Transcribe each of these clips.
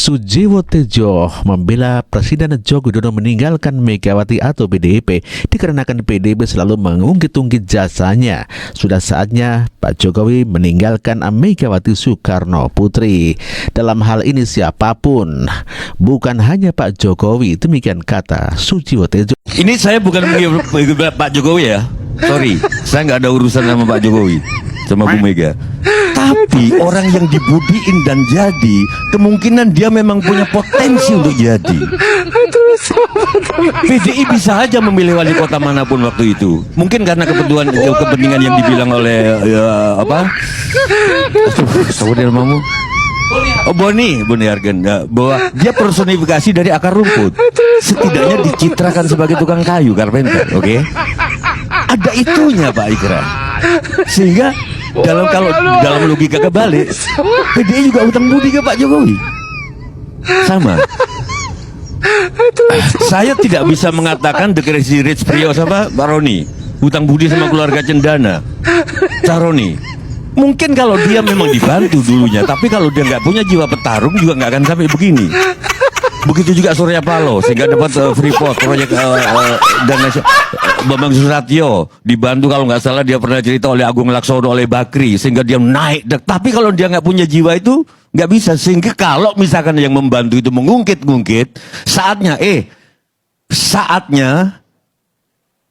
Sujiwo Tejo membela Presiden Joko Widodo meninggalkan Megawati atau PDIP dikarenakan PDIP selalu mengungkit-ungkit jasanya. Sudah saatnya Pak Jokowi meninggalkan Megawati Soekarno Putri. Dalam hal ini siapapun, bukan hanya Pak Jokowi, demikian kata Sujiwo Tejo. Ini saya bukan membela Pak Jokowi ya, sorry, saya nggak ada urusan sama Pak Jokowi, sama Bu Mega. Tapi orang yang dibudiin dan jadi, kemungkinan dia memang punya potensi untuk jadi. PDI bisa aja memilih wali kota manapun waktu itu. Mungkin karena kepentingan yang dibilang oleh namamu? Oh, Boni Hargen, bahwa dia personifikasi dari akar rumput. Setidaknya dicitrakan sebagai tukang kayu, karpenter, oke? Ada itunya Pak Ikra. Sehingga dalam logika kebalik, PDI juga utang budi ke Pak Jokowi. Sama. Saya tidak bisa mengatakan The Crazy Rich Prio sama Pak Roni utang budi sama keluarga Cendana, Caroni. Mungkin kalau dia memang dibantu dulunya, tapi kalau dia nggak punya jiwa petarung juga nggak akan sampai begini. Begitu juga Surya Paloh, sehingga dapat Freeport, proyek dan Bambang Susatyo dibantu, kalau nggak salah dia pernah cerita, oleh Agung Laksono, oleh Bakri, sehingga dia naik. Tapi kalau dia nggak punya jiwa itu nggak bisa. Sehingga kalau misalkan yang membantu itu mengungkit-ungkit, saatnya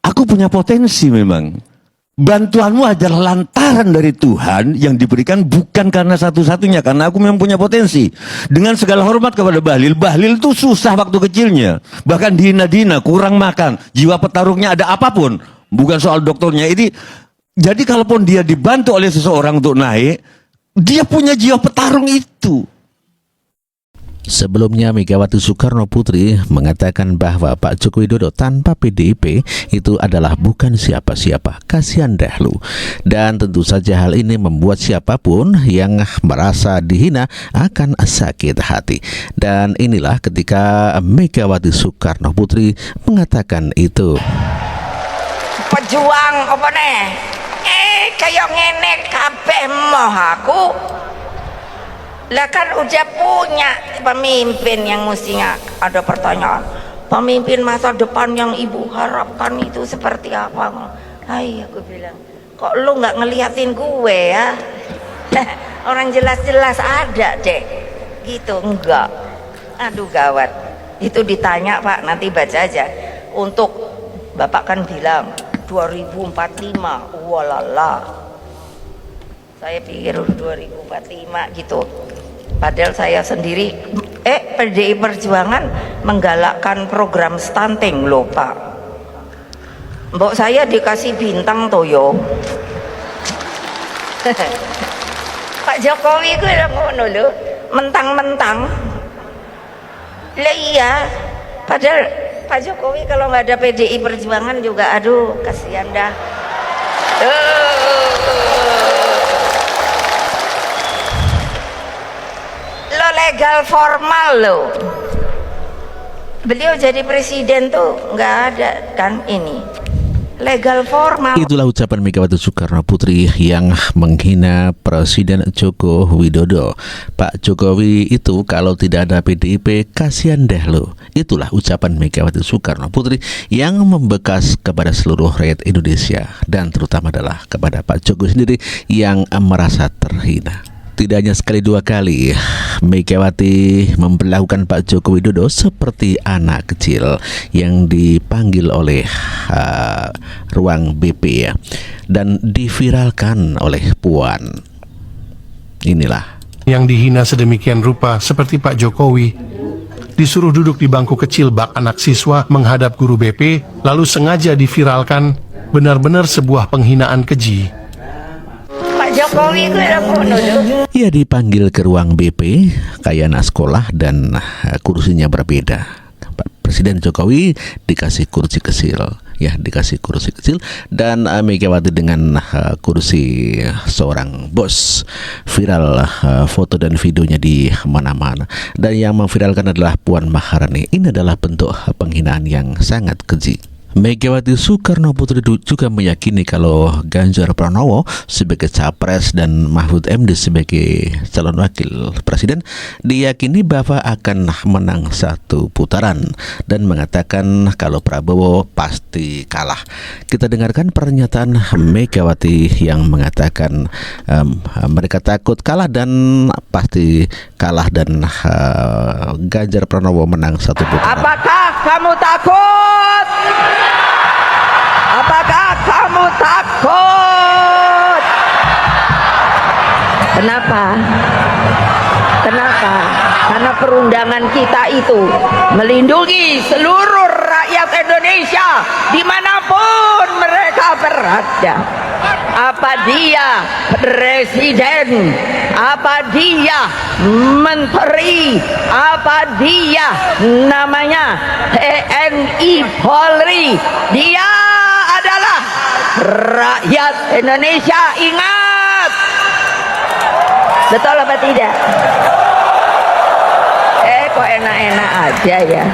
aku punya potensi memang. Bantuanmu adalah lantaran dari Tuhan yang diberikan, bukan karena satu-satunya, karena aku memang punya potensi. Dengan segala hormat kepada Bahlil itu susah waktu kecilnya, bahkan dihina-dina, kurang makan, jiwa petarungnya ada apapun, bukan soal dokternya ini. Jadi kalaupun dia dibantu oleh seseorang untuk naik, dia punya jiwa petarung itu. Sebelumnya Megawati Soekarno Putri mengatakan bahwa Pak Joko Widodo tanpa PDIP itu adalah bukan siapa-siapa, kasihan dahulu. Dan tentu saja hal ini membuat siapapun yang merasa dihina akan sakit hati. Dan inilah ketika Megawati Soekarno Putri mengatakan itu. Pejuang apa nih? Kayak ngene kabeh moh aku. Lah kan udah punya pemimpin yang mestinya ada pertanyaan. Pemimpin masa depan yang ibu harapkan itu seperti apa? Hai, aku bilang, kok lu nggak ngeliatin gue ya? Orang jelas-jelas ada deh. Gitu, enggak. Aduh gawat. Itu ditanya Pak, nanti baca aja. Untuk Bapak kan bilang 2045, walala. Saya pikir 2045 gitu. Padahal saya sendiri PDI Perjuangan menggalakkan program stunting loh Pak. Mbok saya dikasih bintang toyo. Pak Jokowi gue ngono lho, mentang-mentang. Lah iya, padahal Pak Jokowi kalau nggak ada PDI Perjuangan juga aduh kasihan dah. Lo legal formal lo, beliau jadi presiden tuh nggak ada kan ini legal formal. Itulah ucapan Megawati Soekarno Putri yang menghina Presiden Joko Widodo. Pak Jokowi itu kalau tidak ada PDIP kasihan deh lo. Itulah ucapan Megawati Soekarno Putri yang membekas kepada seluruh rakyat Indonesia, dan terutama adalah kepada Pak Jokowi sendiri yang merasa terhina. Tidak hanya sekali dua kali Megawati memperlakukan Pak Joko Widodo seperti anak kecil yang dipanggil oleh ruang BP ya, dan diviralkan oleh Puan. Inilah yang dihina sedemikian rupa seperti Pak Jokowi. Disuruh duduk di bangku kecil bak anak siswa menghadap guru BP, lalu sengaja diviralkan. Benar-benar sebuah penghinaan keji. Jokowi ia dipanggil ke ruang BP kayak anak sekolah dan kursinya berbeda. Presiden Jokowi dikasih kursi kecil, dan Megawati dengan kursi seorang bos. Viral foto dan videonya di mana-mana, dan yang memviralkan adalah Puan Maharani. Ini adalah bentuk penghinaan yang sangat keji. Megawati Soekarno Putri juga meyakini kalau Ganjar Pranowo sebagai capres dan Mahfud MD sebagai calon wakil presiden diyakini bahwa akan menang satu putaran dan mengatakan kalau Prabowo pasti kalah. Kita dengarkan pernyataan Megawati yang mengatakan mereka takut kalah dan pasti kalah dan Ganjar Pranowo menang satu putaran. Apakah kamu takut? Apakah kamu takut? Kenapa? Kenapa? Karena perundangan kita itu melindungi seluruh rakyat Indonesia dimanapun mereka berada. Apa dia presiden, apa dia menteri, apa dia namanya TNI Polri, dia adalah rakyat Indonesia. Ingat, betul apa tidak? Kok enak-enak aja ya.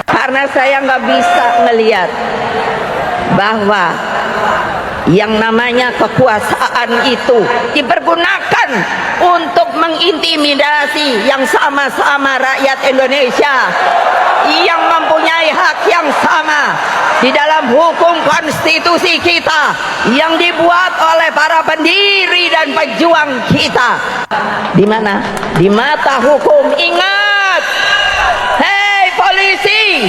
Karena saya nggak bisa melihat bahwa yang namanya kekuasaan itu dipergunakan untuk mengintimidasi yang sama-sama rakyat Indonesia yang mempunyai hak yang sama di dalam hukum konstitusi kita yang dibuat oleh para pendiri dan pejuang kita. Di mana? Di mata hukum. Ingat, hei polisi,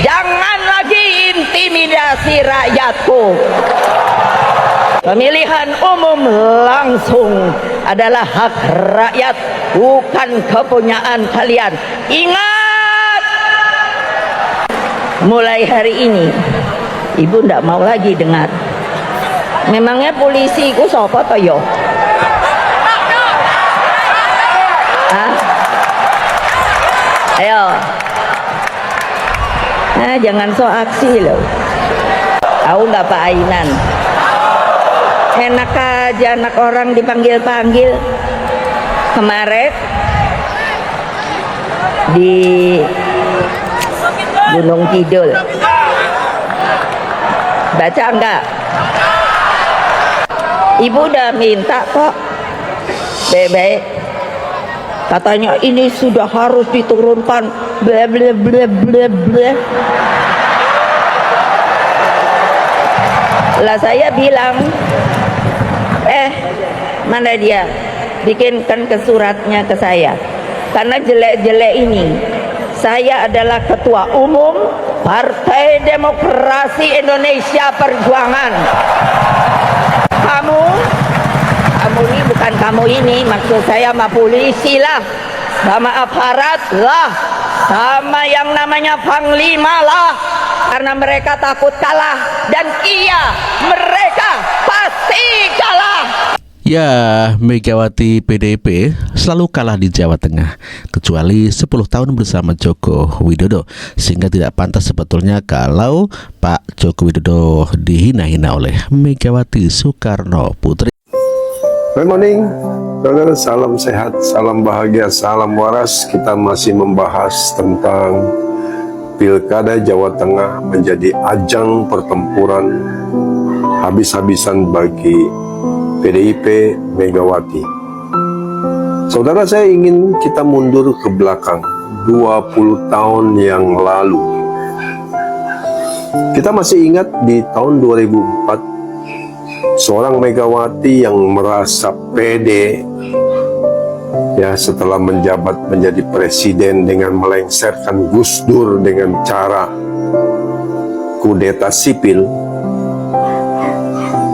jangan lagi intimidasi rakyatku. Pemilihan umum langsung adalah hak rakyat, bukan kepunyaan kalian. Ingat, mulai hari ini ibu ndak mau lagi dengar. Memangnya polisi ku sapa to yo? Hah? Ayo. Nah, jangan so aksi loh. Tahu nggak Pak Ainan? Enak aja anak orang dipanggil-panggil. Kemarin di Gunung Kidul, baca enggak? Ibu udah minta kok, Bebe. Katanya ini sudah harus diturunkan, bla bla bla bla bla. Lah saya bilang, mana dia? Bikinkan ke suratnya ke saya. Karena jelek-jelek ini, saya adalah ketua umum Partai Demokrasi Indonesia Perjuangan. Kamu ini bukan kamu ini, maksud saya sama polisi lah, sama aparat lah, sama yang namanya panglima lah. Karena mereka takut kalah, dan iya, mereka pasti kalah. Ya, Megawati PDIP selalu kalah di Jawa Tengah, kecuali 10 tahun bersama Joko Widodo, sehingga tidak pantas sebetulnya kalau Pak Joko Widodo dihina-hina oleh Megawati Soekarno Putri. Good morning, saudara, salam sehat, salam bahagia, salam waras. Kita masih membahas tentang Pilkada Jawa Tengah menjadi ajang pertempuran habis-habisan bagi PDIP Megawati. Saudara, saya ingin kita mundur ke belakang 20 tahun yang lalu. Kita masih ingat di tahun 2004, seorang Megawati yang merasa pede ya setelah menjabat menjadi presiden dengan melengsarkan Gus Dur dengan cara kudeta sipil.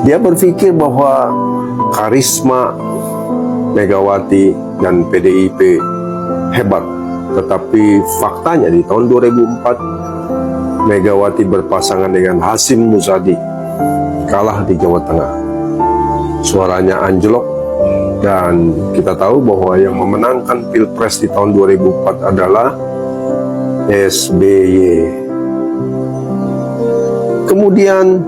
Dia berpikir bahwa karisma Megawati dan PDIP hebat, tetapi faktanya di tahun 2004 Megawati berpasangan dengan Hasyim Muzadi, kalah di Jawa Tengah. Suaranya anjlok, dan kita tahu bahwa yang memenangkan Pilpres di tahun 2004 adalah SBY. Kemudian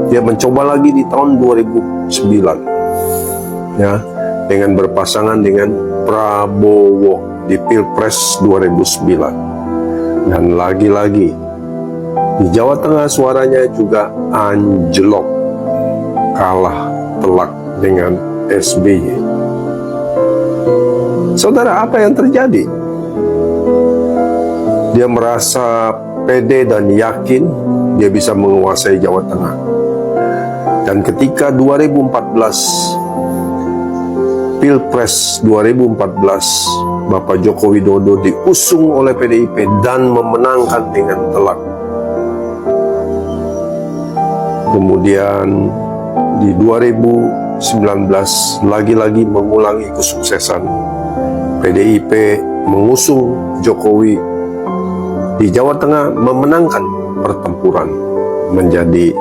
dia mencoba lagi di tahun 2009 ya, dengan berpasangan dengan Prabowo di Pilpres 2009. Dan lagi-lagi Di Jawa Tengah suaranya juga anjlok, kalah telak dengan SBY. Saudara, apa yang terjadi? Dia merasa pede dan yakin dia bisa menguasai Jawa Tengah. Dan ketika 2014, Pilpres 2014, Bapak Joko Widodo diusung oleh PDIP dan memenangkan dengan telak. Kemudian di 2019 lagi-lagi mengulangi kesuksesan. PDIP mengusung Jokowi di Jawa Tengah, memenangkan pertempuran menjadi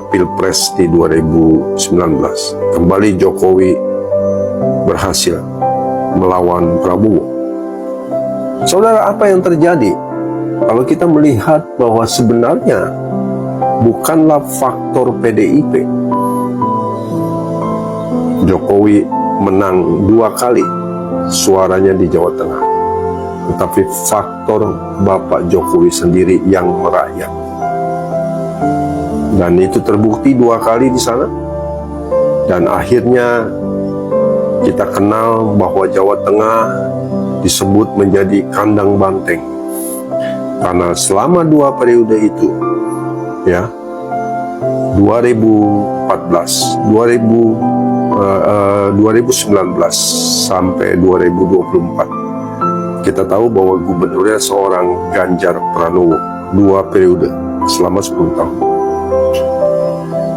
Pilpres di 2019. Kembali Jokowi berhasil melawan Prabowo. Saudara, apa yang terjadi? Kalau kita melihat bahwa sebenarnya bukanlah faktor PDIP. Jokowi menang 2 kali suaranya di Jawa Tengah, tetapi faktor Bapak Jokowi sendiri yang merakyat. Dan itu terbukti 2 kali di sana. Dan akhirnya kita kenal bahwa Jawa Tengah disebut menjadi kandang banteng. Karena selama 2 periode itu, ya, 2019 sampai 2024, kita tahu bahwa gubernurnya seorang Ganjar Pranowo, 2 periode selama 10 tahun.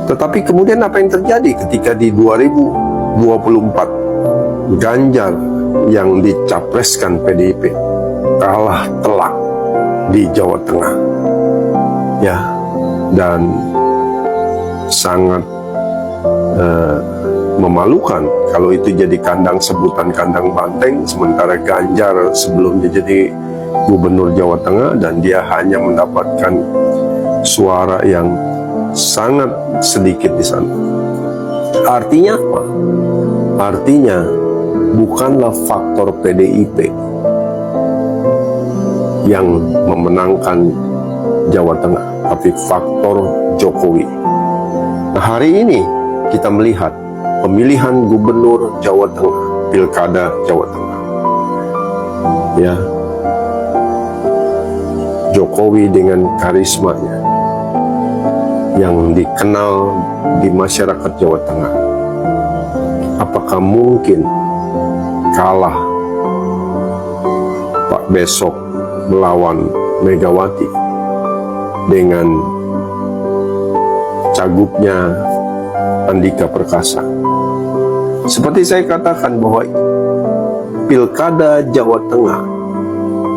Tetapi kemudian apa yang terjadi ketika di 2024 Ganjar yang dicapreskan PDIP kalah telak di Jawa Tengah, ya, dan sangat memalukan kalau itu jadi sebutan kandang banteng, sementara Ganjar sebelumnya jadi gubernur Jawa Tengah dan dia hanya mendapatkan suara yang sangat sedikit di sana. Artinya apa? Artinya bukanlah faktor PDIP yang memenangkan Jawa Tengah, tapi faktor Jokowi. Nah, hari ini kita melihat pemilihan gubernur Jawa Tengah, pilkada Jawa Tengah. Ya, Jokowi dengan karismanya yang dikenal di masyarakat Jawa Tengah, apakah mungkin kalah Pak besok melawan Megawati dengan cagupnya Andika Perkasa? Seperti saya katakan bahwa pilkada Jawa Tengah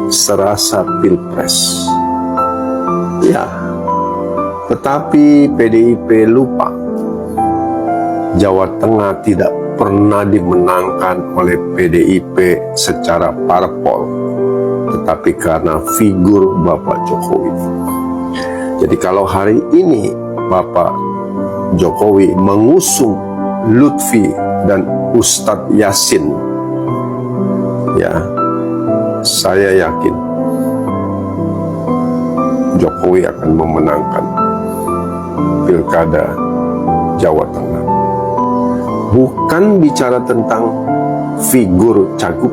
serasa pilpres, ya, tetapi PDIP lupa Jawa Tengah tidak pernah dimenangkan oleh PDIP secara parpol, tetapi karena figur Bapak Jokowi. Jadi kalau hari ini Bapak Jokowi mengusung Lutfi dan Ustadz Yasin, ya, saya yakin Jokowi akan memenangkan pilkada Jawa Tengah. Bukan bicara tentang figur cagup.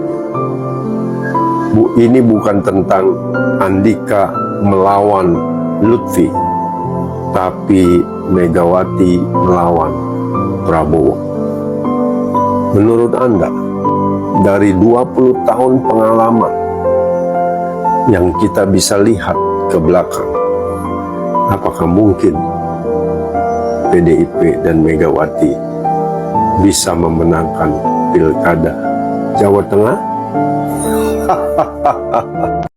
Ini bukan tentang Andika melawan Lutfi, tapi Megawati melawan Prabowo. Menurut Anda, dari 20 tahun pengalaman yang kita bisa lihat ke belakang, apakah mungkin PDIP dan Megawati bisa memenangkan pilkada Jawa Tengah?